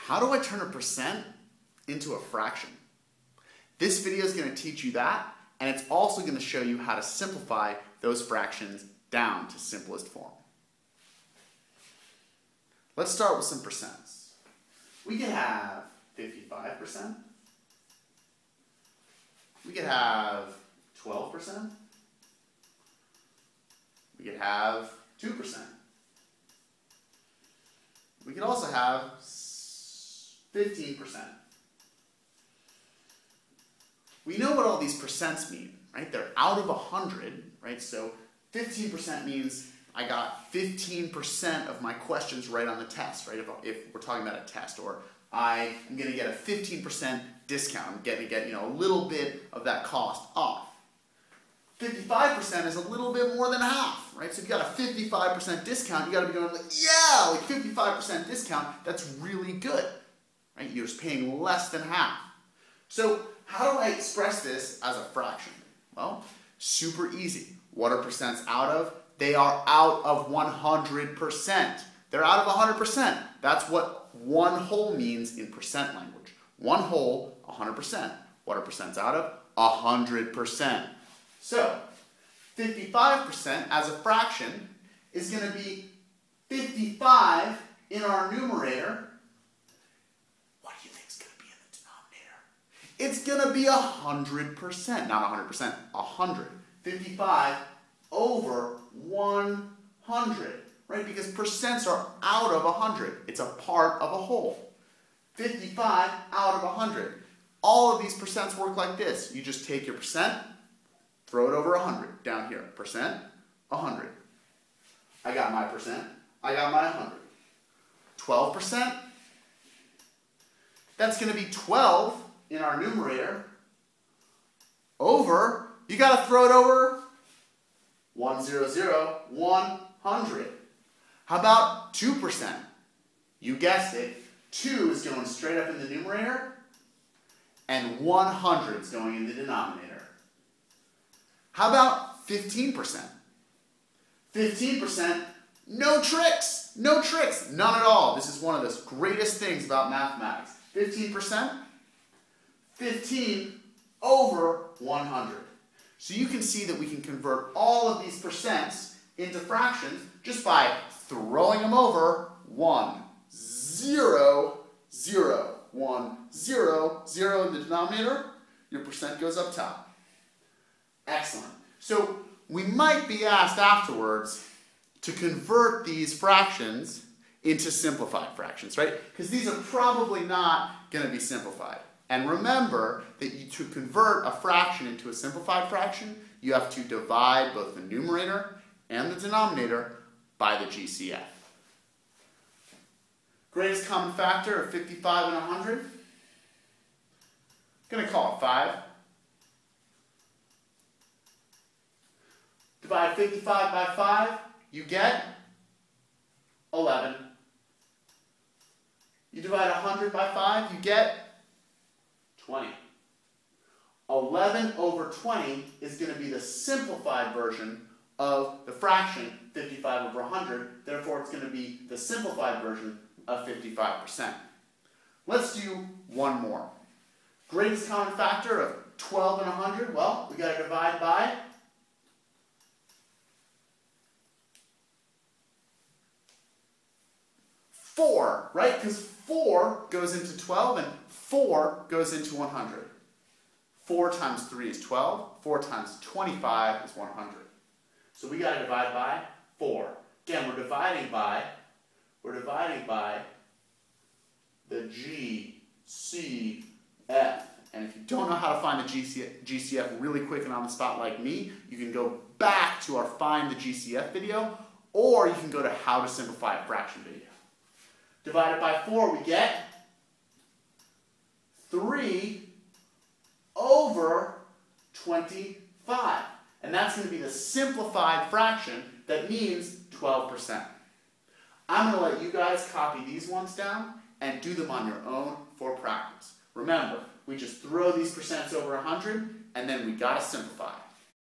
How do I turn a percent into a fraction? This video is going to teach you that, and it's also going to show you how to simplify those fractions down to simplest form. Let's start with some percents. We could have 55%. We could have 12%. We could have 2%. We could also have 15%. We know what all these percents mean, right? They're out of 100, right? So 15% means I got 15% of my questions right on the test, right? If we're talking about a test, or I am going to get a 15% discount. I'm going to get, a little bit of that cost off. 55% is a little bit more than half, right? So if you got a 55% discount, you got to be going like, yeah, like 55% discount, that's really good, right? You're just paying less than half. So how do I express this as a fraction? Well, super easy. What are percents out of? They are out of 100%. They're out of 100%. That's what one whole means in percent language. One whole, 100%. What are percents out of? 100%. So, 55% as a fraction is going to be 55 in our numerator. What do you think is going to be in the denominator? It's going to be 100%. Not 100%, 100. 55 over 100, right? Because percents are out of 100. It's a part of a whole. 55 out of 100. All of these percents work like this. You just take your percent, throw it over 100 down here. Percent, 100. I got my percent. I got my 100. 12%. That's going to be 12 in our numerator over, you got to throw it over 100, 100. How about 2%? You guessed it. 2 is going straight up in the numerator, and 100 is going in the denominator. How about 15%? 15%, no tricks, no tricks, none at all. This is one of the greatest things about mathematics. 15%, 15 over 100. So you can see that we can convert all of these percents into fractions just by throwing them over 1, 0, 0. 1, 0, 0 in the denominator, your percent goes up top. Excellent. So we might be asked afterwards to convert these fractions into simplified fractions, right? Because these are probably not going to be simplified. And remember that to convert a fraction into a simplified fraction, you have to divide both the numerator and the denominator by the GCF. Greatest common factor of 55 and 100. I'm going to call it 5. Divide 55 by 5, you get 11. You divide 100 by 5, you get 20. 11 over 20 is going to be the simplified version of the fraction 55 over 100. Therefore, it's going to be the simplified version of 55%. Let's do one more. Greatest common factor of 12 and 100. Well, we got to divide by 4, right? Because 4 goes into 12 and 4 goes into 100. 4 times 3 is 12. 4 times 25 is 100. So we got to divide by 4. Again, we're dividing by the GCF. And if you don't know how to find the GCF really quick and on the spot like me, you can go back to our Find the GCF video, or you can go to How to Simplify a Fraction video. Divided by 4, we get 3 over 25. And that's going to be the simplified fraction that means 12%. I'm going to let you guys copy these ones down and do them on your own for practice. Remember, we just throw these percents over 100, and then we got to simplify.